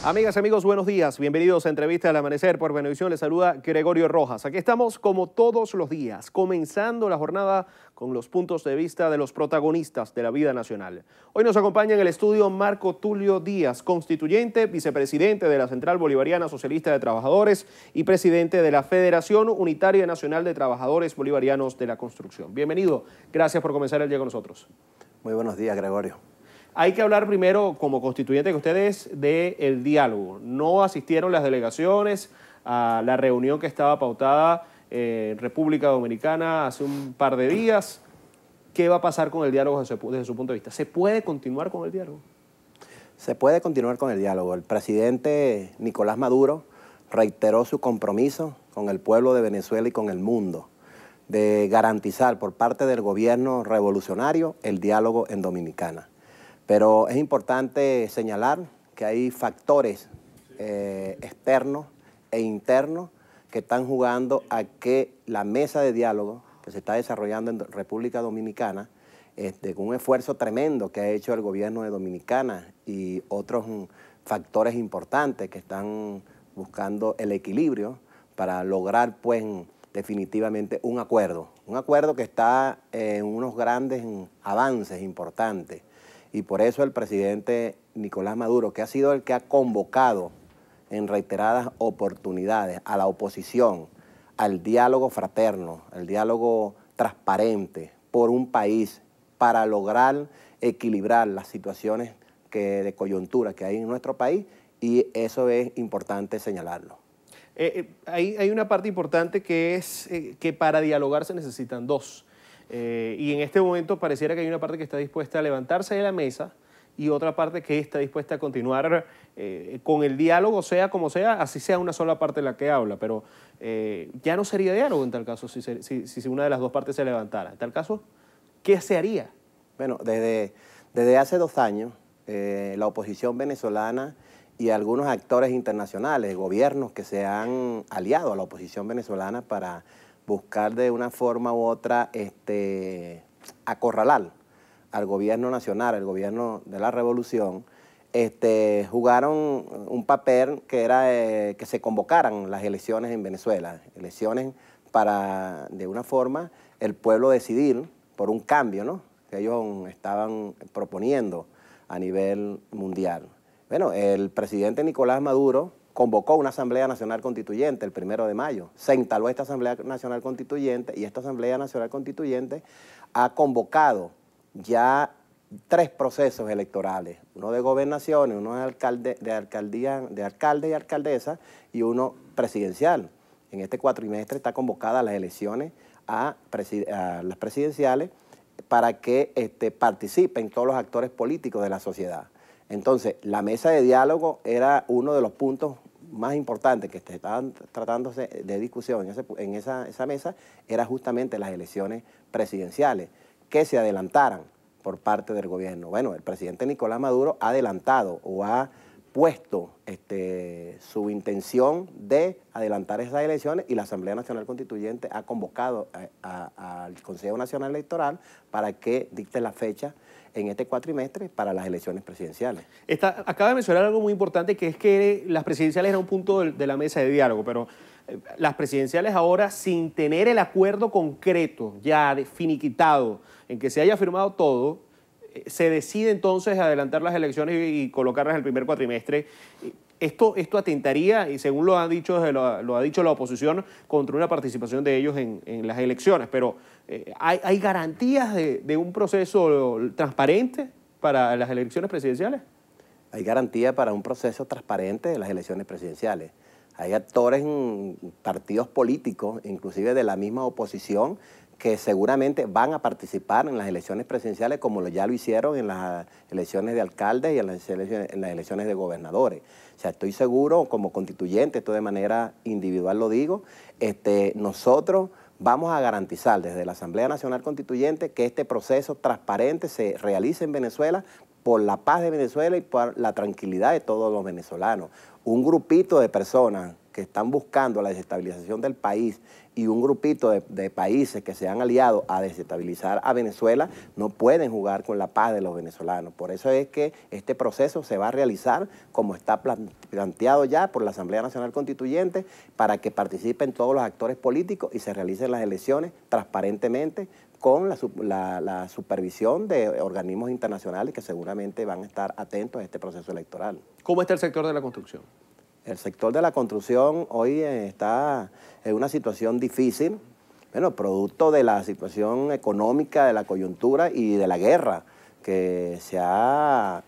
Amigas, amigos, buenos días. Bienvenidos a Entrevista al Amanecer por Venevisión. Les saluda Gregorio Rojas. Aquí estamos como todos los días, comenzando la jornada con los puntos de vista de los protagonistas de la vida nacional. Hoy nos acompaña en el estudio Marco Tulio Díaz, constituyente, vicepresidente de la Central Bolivariana Socialista de Trabajadores y presidente de la Federación Unitaria Nacional de Trabajadores Bolivarianos de la Construcción. Bienvenido. Gracias por comenzar el día con nosotros. Muy buenos días, Gregorio. Hay que hablar primero, como constituyente que ustedes, del diálogo. No asistieron las delegaciones a la reunión que estaba pautada en República Dominicana hace un par de días. ¿Qué va a pasar con el diálogo desde su punto de vista? ¿Se puede continuar con el diálogo? Se puede continuar con el diálogo. El presidente Nicolás Maduro reiteró su compromiso con el pueblo de Venezuela y con el mundo de garantizar por parte del gobierno revolucionario el diálogo en Dominicana. Pero es importante señalar que hay factores externos e internos que están jugando a que la mesa de diálogo que se está desarrollando en República Dominicana, con un esfuerzo tremendo que ha hecho el gobierno de Dominicana y otros factores importantes que están buscando el equilibrio para lograr, pues, definitivamente un acuerdo que está en unos grandes avances importantes. Y por eso el presidente Nicolás Maduro, que ha sido el que ha convocado en reiteradas oportunidades a la oposición, al diálogo fraterno, al diálogo transparente por un país para lograr equilibrar las situaciones de coyuntura que hay en nuestro país, y eso es importante señalarlo. Hay una parte importante que es que para dialogar se necesitan dos. Y en este momento pareciera que hay una parte que está dispuesta a levantarse de la mesa y otra parte que está dispuesta a continuar con el diálogo, sea como sea, así sea una sola parte la que habla, pero ya no sería diálogo en tal caso si una de las dos partes se levantara. En tal caso, ¿qué se haría? Bueno, desde hace 2 años, la oposición venezolana y algunos actores internacionales, gobiernos que se han aliado a la oposición venezolana para buscar de una forma u otra acorralar al gobierno nacional, al gobierno de la revolución, jugaron un papel que era que se convocaran las elecciones en Venezuela, elecciones para, de una forma, el pueblo decidir por un cambio, ¿no?, que ellos estaban proponiendo a nivel mundial. Bueno, el presidente Nicolás Maduro convocó una Asamblea Nacional Constituyente el 1 de mayo. Se instaló esta Asamblea Nacional Constituyente y esta Asamblea Nacional Constituyente ha convocado ya 3 procesos electorales, uno de gobernaciones, uno de alcaldes y alcaldesas y uno presidencial. En este cuatrimestre está convocada las elecciones a las presidenciales para que participen todos los actores políticos de la sociedad. Entonces, la mesa de diálogo era uno de los puntos más importantes que estaban tratándose de discusión en esa mesa, era justamente las elecciones presidenciales, que se adelantaran por parte del gobierno. Bueno, el presidente Nicolás Maduro ha adelantado o ha puesto su intención de adelantar esas elecciones, y la Asamblea Nacional Constituyente ha convocado al Consejo Nacional Electoral para que dicte la fecha en este cuatrimestre para las elecciones presidenciales. Acaba de mencionar algo muy importante, que es que las presidenciales eran un punto de la mesa de diálogo, pero las presidenciales ahora, sin tener el acuerdo concreto ya finiquitado, en que se haya firmado todo, se decide entonces adelantar las elecciones y colocarlas en el primer cuatrimestre. Esto atentaría, y según lo ha dicho la oposición, contra una participación de ellos en las elecciones. Pero ¿hay garantías de un proceso transparente para las elecciones presidenciales? Hay garantía para un proceso transparente de las elecciones presidenciales. Hay actores en partidos políticos, inclusive de la misma oposición, que seguramente van a participar en las elecciones presidenciales, como ya lo hicieron en las elecciones de alcaldes y en las elecciones de gobernadores. O sea, estoy seguro, como constituyente, esto de manera individual lo digo, nosotros vamos a garantizar desde la Asamblea Nacional Constituyente que este proceso transparente se realice en Venezuela por la paz de Venezuela y por la tranquilidad de todos los venezolanos. Un grupito de personas que están buscando la desestabilización del país y un grupito de países que se han aliado a desestabilizar a Venezuela no pueden jugar con la paz de los venezolanos. Por eso es que este proceso se va a realizar como está planteado ya por la Asamblea Nacional Constituyente para que participen todos los actores políticos y se realicen las elecciones transparentemente con la supervisión de organismos internacionales que seguramente van a estar atentos a este proceso electoral. ¿Cómo está el sector de la construcción? El sector de la construcción hoy está en una situación difícil, bueno, producto de la situación económica, de la coyuntura y de la guerra que se ha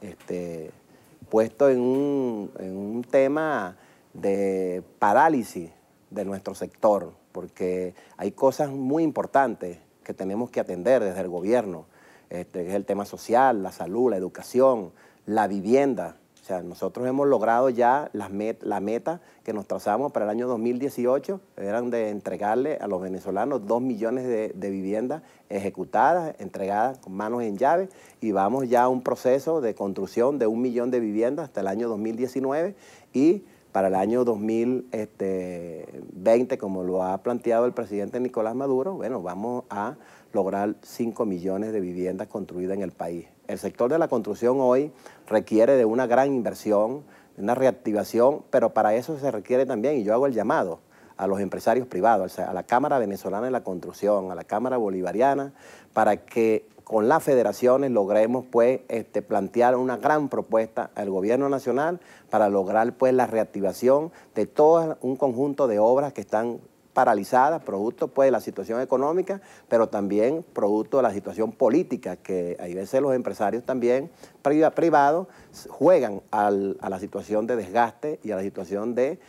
puesto en un tema de parálisis de nuestro sector, porque hay cosas muy importantes que tenemos que atender desde el gobierno, es el tema social, la salud, la educación, la vivienda. O sea, nosotros hemos logrado ya la meta que nos trazamos para el año 2018, eran de entregarle a los venezolanos 2 millones de viviendas ejecutadas, entregadas con manos en llave, y vamos ya a un proceso de construcción de 1 millón de viviendas hasta el año 2019 y para el año 2020, como lo ha planteado el presidente Nicolás Maduro, bueno, vamos a lograr 5 millones de viviendas construidas en el país. El sector de la construcción hoy requiere de una gran inversión, de una reactivación, pero para eso se requiere también, y yo hago el llamado a los empresarios privados, o sea, a la Cámara Venezolana de la Construcción, a la Cámara Bolivariana, para que con las federaciones logremos pues, plantear una gran propuesta al gobierno nacional para lograr pues, la reactivación de todo un conjunto de obras que están paralizadas, producto pues, de la situación económica, pero también producto de la situación política, que hay veces los empresarios también privados juegan a la situación de desgaste y a la situación de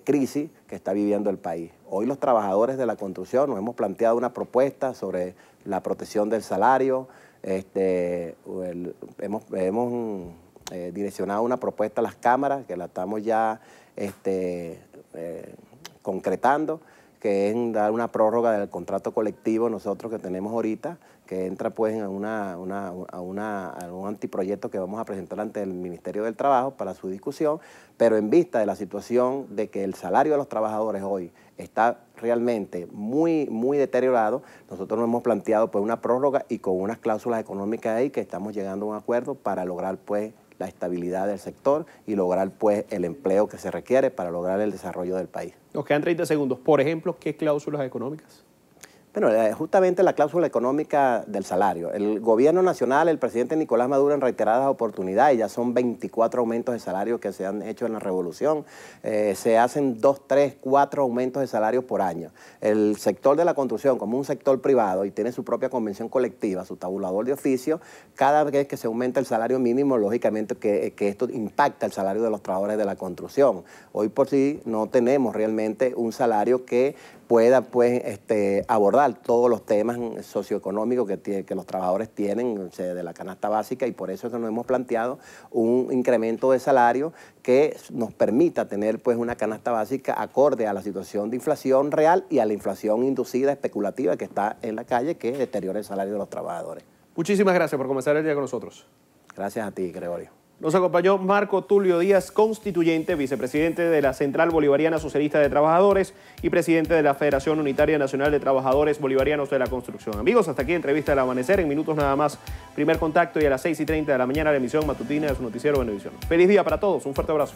crisis que está viviendo el país. Hoy los trabajadores de la construcción nos hemos planteado una propuesta sobre la protección del salario, hemos direccionado una propuesta a las cámaras que la estamos ya concretando, que es dar una prórroga del contrato colectivo nosotros que tenemos ahorita, que entra pues a un anteproyecto que vamos a presentar ante el Ministerio del Trabajo para su discusión, pero en vista de la situación de que el salario de los trabajadores hoy está realmente muy deteriorado, nosotros nos hemos planteado pues una prórroga y con unas cláusulas económicas ahí que estamos llegando a un acuerdo para lograr pues la estabilidad del sector y lograr pues el empleo que se requiere para lograr el desarrollo del país. Nos quedan 30 segundos. Por ejemplo, ¿qué cláusulas económicas? Bueno, justamente la cláusula económica del salario. El gobierno nacional, el presidente Nicolás Maduro en reiteradas oportunidades, ya son 24 aumentos de salario que se han hecho en la revolución, se hacen 2, 3, 4 aumentos de salario por año. El sector de la construcción, como un sector privado y tiene su propia convención colectiva, su tabulador de oficio, cada vez que se aumenta el salario mínimo, lógicamente que esto impacta el salario de los trabajadores de la construcción. Hoy por sí no tenemos realmente un salario que pueda pues, abordar todos los temas socioeconómicos que los trabajadores tienen de la canasta básica, y por eso es que nos hemos planteado un incremento de salario que nos permita tener pues, una canasta básica acorde a la situación de inflación real y a la inflación inducida especulativa que está en la calle, que deteriora el salario de los trabajadores. Muchísimas gracias por comenzar el día con nosotros. Gracias a ti, Gregorio. Nos acompañó Marco Tulio Díaz, constituyente, vicepresidente de la Central Bolivariana Socialista de Trabajadores y presidente de la Federación Unitaria Nacional de Trabajadores Bolivarianos de la Construcción. Amigos, hasta aquí entrevista del amanecer. En minutos nada más, primer contacto, y a las 6:30 de la mañana la emisión matutina de su noticiero Venevisión. Feliz día para todos, un fuerte abrazo.